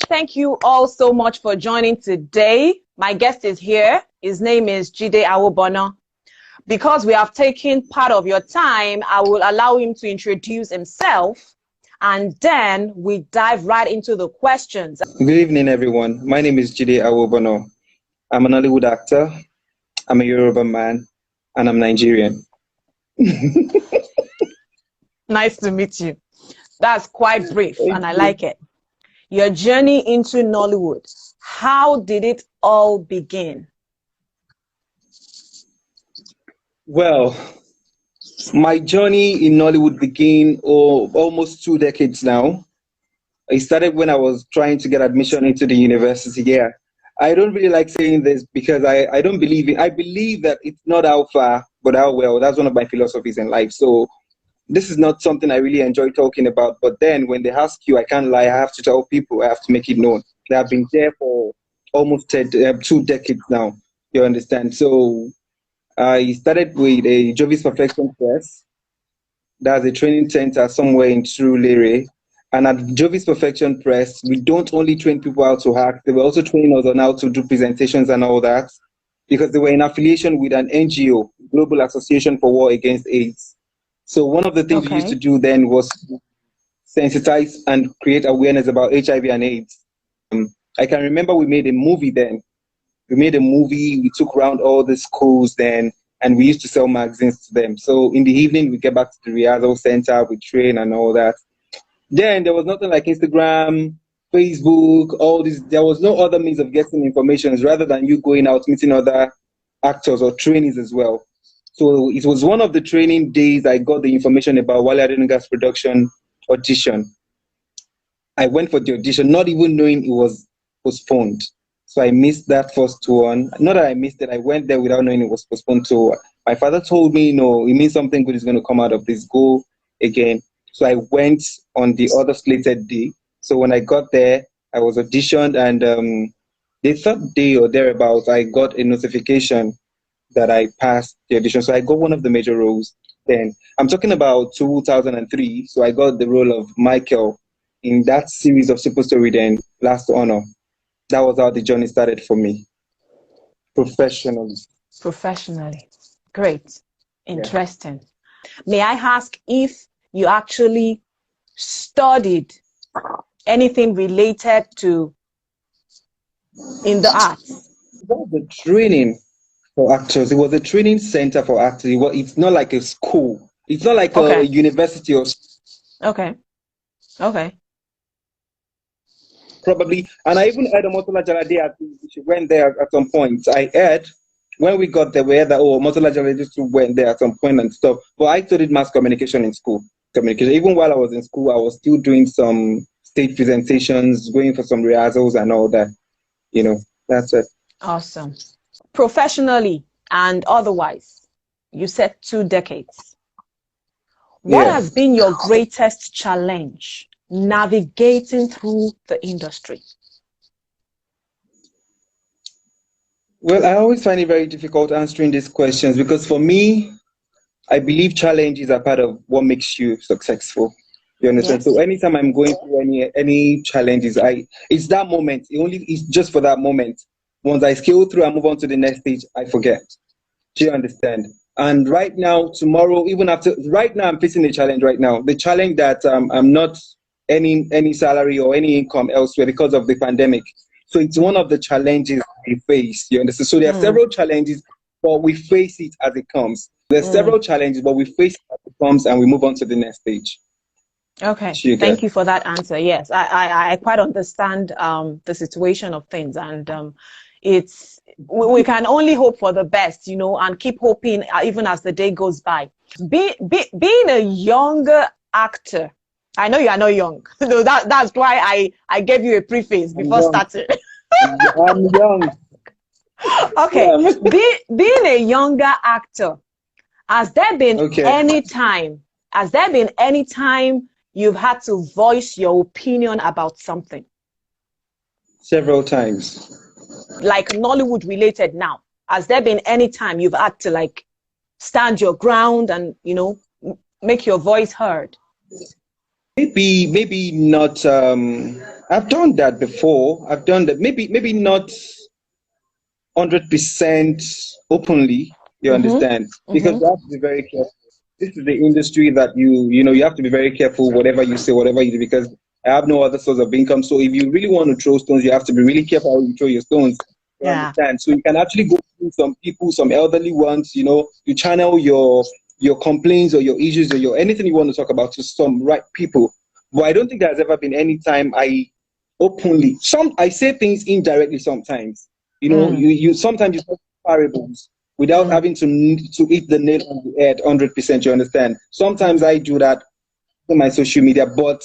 Thank you all so much for joining today. My guest is here. His name is JIDE AWOBONA. Because we have taken part of your time, I will allow him to introduce himself, and then we dive right into the questions. Good evening, everyone. My name is JIDE AWOBONA. I'm a Nollywood actor, I'm a Yoruba man, and I'm Nigerian. Nice to meet you. That's quite brief, and I like it. Your journey into Nollywood, how did it all begin? Well, my journey in Nollywood began almost 2 decades now. It started when I was trying to get admission into the university. Yeah, I don't really like saying this because I don't believe it. I believe that it's not how far, but how well. That's one of my philosophies in life. So this is not something I really enjoy talking about. But then when they ask you, I can't lie. I have to tell people. I have to make it known that I've been there for almost 2 decades now. You understand? So I started with a Jovis Perfection Press. That's a training center somewhere in Surulere. And at Jovis Perfection Press, we don't only train people how to act, they were also training us on how to do presentations and all that, because they were in affiliation with an NGO, Global Association for War Against AIDS. So one of the things we used to do then was sensitize and create awareness about HIV and AIDS. I can remember we made a movie then. We made a movie, we took around all the schools then, and we used to sell magazines to them. So in the evening, we get back to the rehearsal center, we train and all that. Then there was nothing like Instagram, Facebook, all this. There was no other means of getting information rather than you going out, meeting other actors or trainees as well. So it was one of the training days I got the information about Wale Adenuga's production audition. I went for the audition, not even knowing it was postponed. So I missed that first one. Not that I missed it, I went there without knowing it was postponed. So my father told me, no, it means something good is going to come out of this. Go again. So I went on the other slated day. So when I got there, I was auditioned, and the third day or thereabouts, I got a notification that I passed the audition. So I got one of the major roles then. I'm talking about 2003. So I got the role of Michael in that series of Super Story then, Last Honor. That was how the journey started for me, professionally. Professionally. Great. Interesting. Yeah. May I ask if you actually studied anything related to in the arts? It was a training for actors. It was a training center for actors. It's not like a school. It's not like a university or... Okay. Probably. And I even heard Motola Jalade, she went there at some point. I heard when we got there, we heard that, Motola Jalade went there at some point and stuff. But I studied mass communication in school. Even while I was in school, I was still doing some stage presentations, going for some rehearsals and all that. You know, that's it. Awesome. Professionally and otherwise, you said 2 decades. What has been your greatest challenge navigating through the industry? Well, I always find it very difficult answering these questions because for me, I believe challenges are part of what makes you successful. You understand? Yes. So anytime I'm going through any challenges, it's that moment. It's just for that moment. Once I scale through and move on to the next stage, I forget. Do you understand? And right now, tomorrow, right now I'm facing a challenge right now. The challenge that I'm not any salary or any income elsewhere because of the pandemic. So it's one of the challenges we face. You understand? So there are several challenges, but we face it as it comes. There's several challenges, but we face it as it comes and we move on to the next stage. Okay, thank you for that answer. Yes, I quite understand the situation of things, and we can only hope for the best, you know, and keep hoping even as the day goes by. Being a younger actor, I know you are not young, so that's why I gave you a preface before starting. I'm young. Okay, being a younger actor, has there been any time you've had to voice your opinion about something? Several times. Like Nollywood related now. Has there been any time you've had to like stand your ground and, you know, make your voice heard? Maybe not I've done that before. I've done that. Maybe not 100% openly. You understand? Because you have to be very careful. This is the industry that you have to be very careful whatever you say, whatever you do, because I have no other source of income. So if you really want to throw stones, you have to be really careful how you throw your stones. You understand? So you can actually go through some people, some elderly ones, you channel your complaints or your issues or your anything you want to talk about to some right people. But I don't think there's ever been any time I openly, I say things indirectly sometimes. You sometimes you talk parables without having to hit the nail on the head 100%. You understand? Sometimes I do that on my social media, but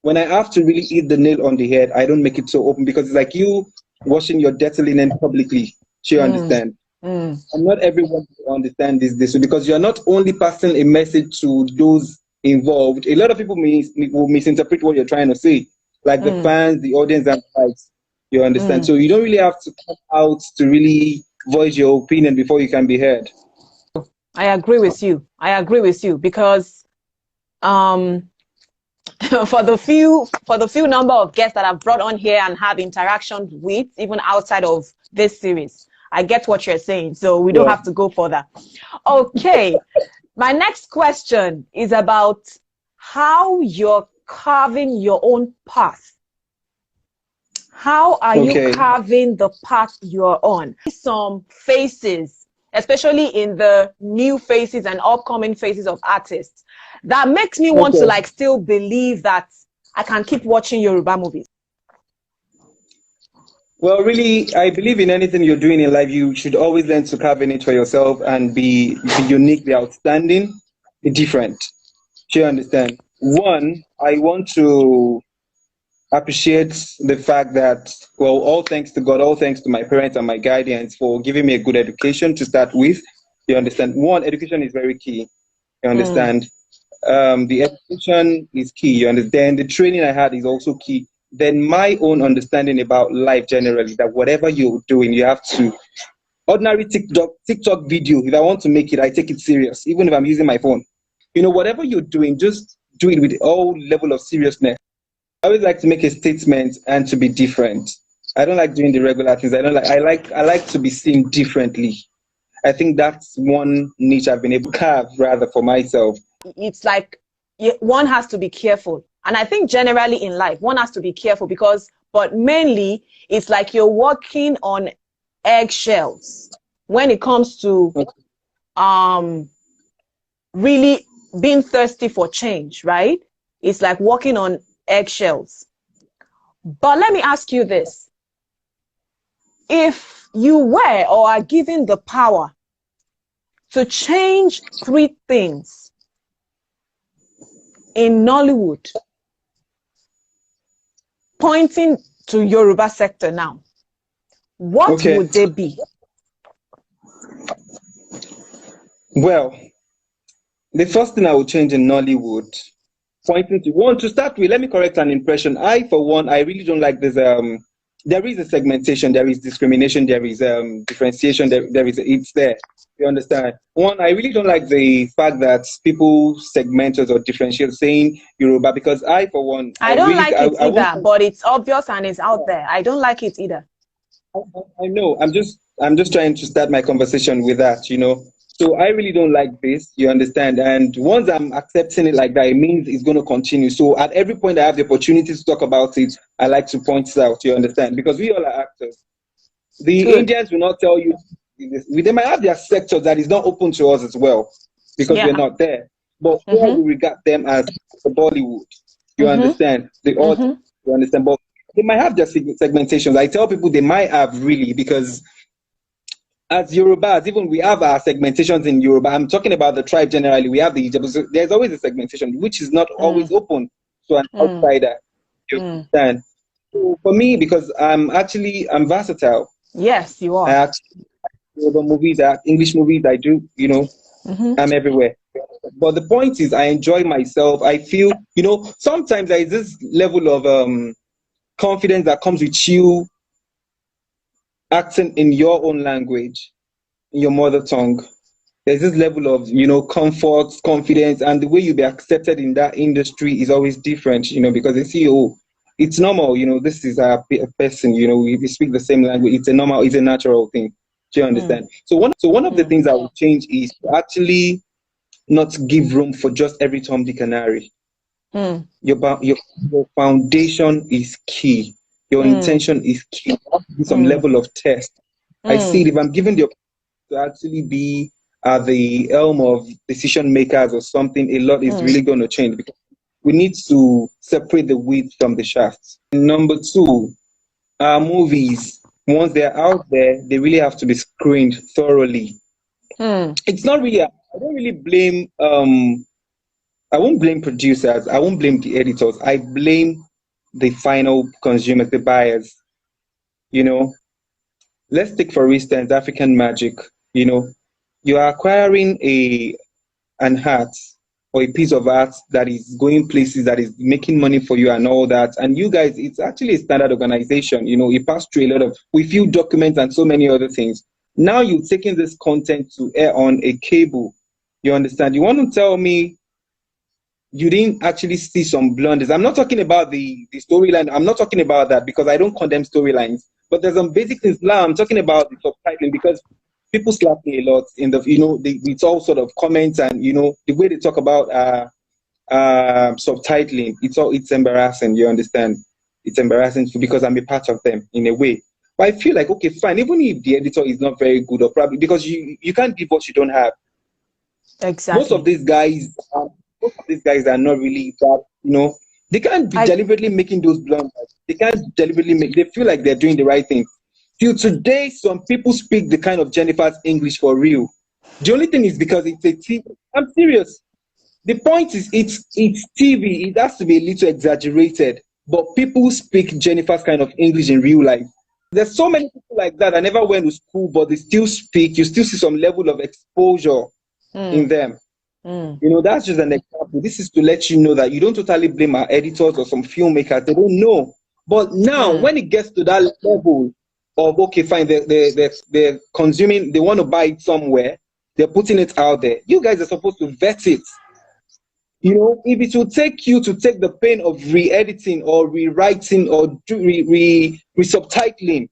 when I have to really hit the nail on the head, I don't make it so open, because it's like you washing your dirty linen publicly. Do you understand? And not everyone will understand this because you're not only passing a message to those involved. A lot of people will misinterpret what you're trying to say, like the fans, the audience, and the likes. You understand? So you don't really have to come out to really voice your opinion before you can be heard. I agree with you. Because for the few number of guests that I've brought on here and have interaction with, even outside of this series, I get what you're saying. So we don't have to go further. Okay. My next question is about how you're carving your own path. How are you carving the path you're on? Some faces, especially in the new faces and upcoming faces of artists, that makes me want to like still believe that I can keep watching Yoruba movies. Well, really, I believe in anything you're doing in life, you should always learn to carve a niche for yourself and be unique, be outstanding, be different. Do you understand? One, I want to appreciate the fact that, well, all thanks to God, all thanks to my parents and my guardians for giving me a good education to start with. You understand? One, education is very key. You understand? The education is key. You understand? The training I had is also key. Then my own understanding about life generally, that whatever you're doing, you have to, ordinary TikTok video, if I want to make it, I take it serious, even if I'm using my phone. Whatever you're doing, just do it with all level of seriousness. I always like to make a statement and to be different. I don't like doing the regular things. I like to be seen differently. I think that's one niche I've been able to carve rather for myself. It's like one has to be careful. And I think generally in life, one has to be careful but mainly it's like you're walking on eggshells when it comes to really being thirsty for change, right? It's like walking on eggshells. But let me ask you this. If you were or are given the power to change 3 things in Nollywood, pointing to Yoruba sector now, what would they be? Well, the first thing I would change in Nollywood, pointing to start with, let me correct an impression. For one, I really don't like this. There is a segmentation, there is discrimination, there is differentiation, it's there. You understand? One, I really don't like the fact that people segment us or differentiate saying Yoruba, because for one, I don't like it either, but it's obvious and it's out there. I don't like it either. I know. I'm just trying to start my conversation with that, So I really don't like this, you understand? And once I'm accepting it like that, it means it's going to continue. So at every point I have the opportunity to talk about it, I like to point it out, you understand? Because we all are actors. The Indians will not tell you this. They might have their sector that is not open to us as well, because we're not there. But here we regard them as the Bollywood. You understand? You understand? But they might have their segmentations. I tell people they might have, really, because as Yorubas, even we have our segmentations in Yoruba. I'm talking about the tribe generally. We have there's always a segmentation, which is not always open to an outsider. You understand? So for me, because I'm versatile. Yes, you are. I act Yoruba movies, I act English movies, I do, I'm everywhere. But the point is, I enjoy myself. I feel, sometimes there is this level of confidence that comes with you acting in your own language, in your mother tongue. There's this level of, comfort, confidence, and the way you be accepted in that industry is always different, because they see, it's normal, you know, this is a person, you know, we speak the same language. It's a natural thing. Do you understand? So one of the things I would change is to actually not give room for just every Tom, Dick, and Harry. Your foundation is key. Your intention is key. Some level of test. I see it, if I'm given the opportunity to actually be at the helm of decision makers or something, a lot is really going to change, because we need to separate the wheat from the shafts. Number two, movies, once they're out there, they really have to be screened thoroughly. It's not really, I don't really blame, I won't blame producers, I won't blame the editors, I blame the final consumers, the buyers. You know, let's take for instance African Magic. You know, you are acquiring an art or a piece of art that is going places, that is making money for you and all that. And you guys, it's actually a standard organization. You know, you pass through a lot of, with you documents and so many other things. Now you're taking this content to air on a cable. You understand? You want to tell me you didn't actually see some blunders? I'm not talking about the storyline. I'm not talking about that, because I don't condemn storylines. But there's some basic things. Now I'm talking about the subtitling, because people slap me a lot in the, you know, it's all sort of comments, and you know the way they talk about subtitling. It's embarrassing. You understand? It's embarrassing because I'm a part of them in a way. But I feel like, okay, fine. Even if the editor is not very good, or probably because you can't give what you don't have. Exactly. Most of these guys are not really that. You know, they can't be deliberately making those blunders. They can't deliberately make. They feel like they're doing the right thing. Till today, some people speak the kind of Jennifer's English for real. The only thing is because it's a TV. I'm serious. The point is, it's TV. It has to be a little exaggerated, but people speak Jennifer's kind of English in real life. There's so many people like that. I never went to school, but they still speak. You still see some level of exposure in them. You know, that's just an example. This is to let you know that you don't totally blame our editors or some filmmakers. They don't know. But now, when it gets to that level of, okay, fine, they're consuming, they want to buy it somewhere, they're putting it out there. You guys are supposed to vet it. You know, if it will take you to take the pain of re-editing or rewriting or re-subtitling,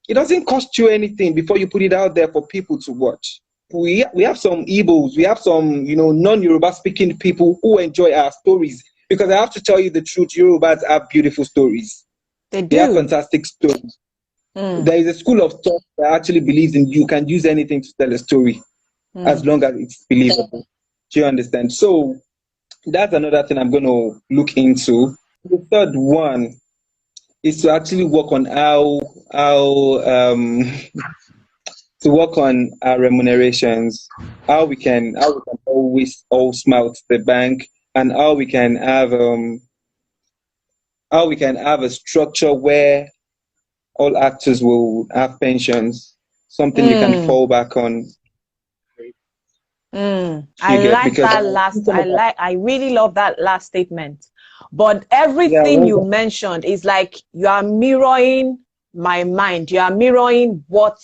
it doesn't cost you anything before you put it out there for people to watch. We have some Igbos, we have some, you know, non-Yoruba speaking people who enjoy our stories, because I have to tell you the truth, Yorubas have beautiful stories. They have fantastic stories. There is a school of thought that actually believes in you can use anything to tell a story as long as it's believable. Do you understand? So that's another thing I'm going to look into. The third one is to actually work on how to work on our remunerations, how we can always all smile to the bank, and how we can have a structure where all actors will have pensions, something you can fall back on. I really love that last statement. But everything you mentioned is like you are mirroring my mind. You are mirroring what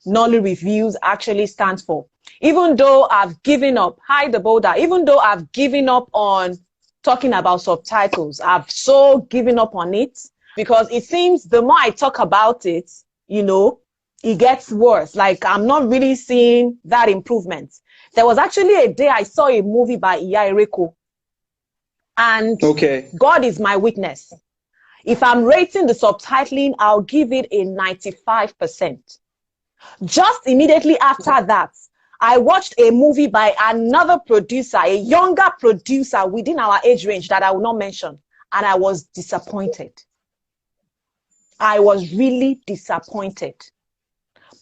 Nolly Reviews actually stands for. Even though I've given up, even though I've given up on talking about subtitles, I've so given up on it, because it seems the more I talk about it, you know, it gets worse. Like, I'm not really seeing that improvement. There was actually a day I saw a movie by Iya Ereko, and God is my witness. If I'm rating the subtitling, I'll give it a 95%. Just immediately after that, I watched a movie by another producer, a younger producer within our age range that I will not mention, and I was disappointed. I was really disappointed.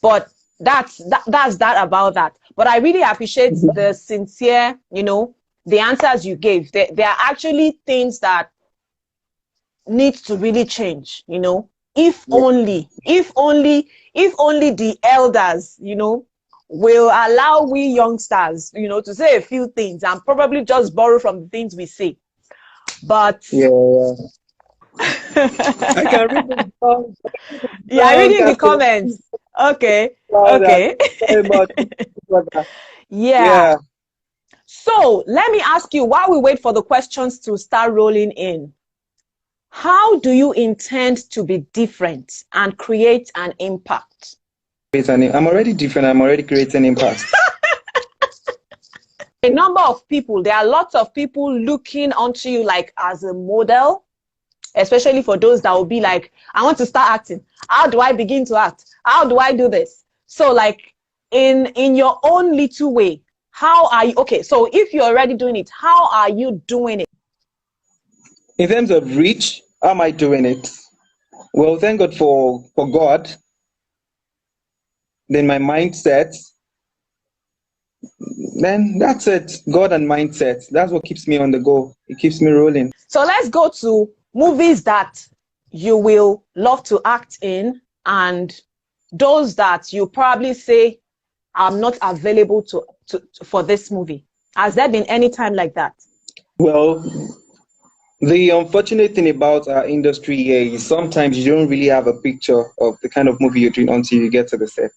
But that's that about that. But I really appreciate the sincere, you know, the answers you gave. There are actually things that need to really change, you know. If only the elders, you know, will allow we youngsters, you know, to say a few things and probably just borrow from the things we say. But I can read the comments. Yeah, reading the comments. Okay. Yeah. So let me ask you, while we wait for the questions to start rolling in, How do you intend to be different and create an impact? I'm already different. I'm already creating impact. A number of people, there are lots of people looking onto you like as a model, especially for those that will be like, I want to start acting. How do I begin to act? How do I do this? So like in your own little way, how are you? Okay, so if you're already doing it, how are you doing it? In terms of reach, how am I doing it? Well, thank God for God. Then my mindset. Then that's it. God and mindset. That's what keeps me on the go. It keeps me rolling. So let's go to movies that you will love to act in and those that you probably say I'm not available for this movie. Has there been any time like that? Well, the unfortunate thing about our industry here is sometimes you don't really have a picture of the kind of movie you're doing until you get to the set.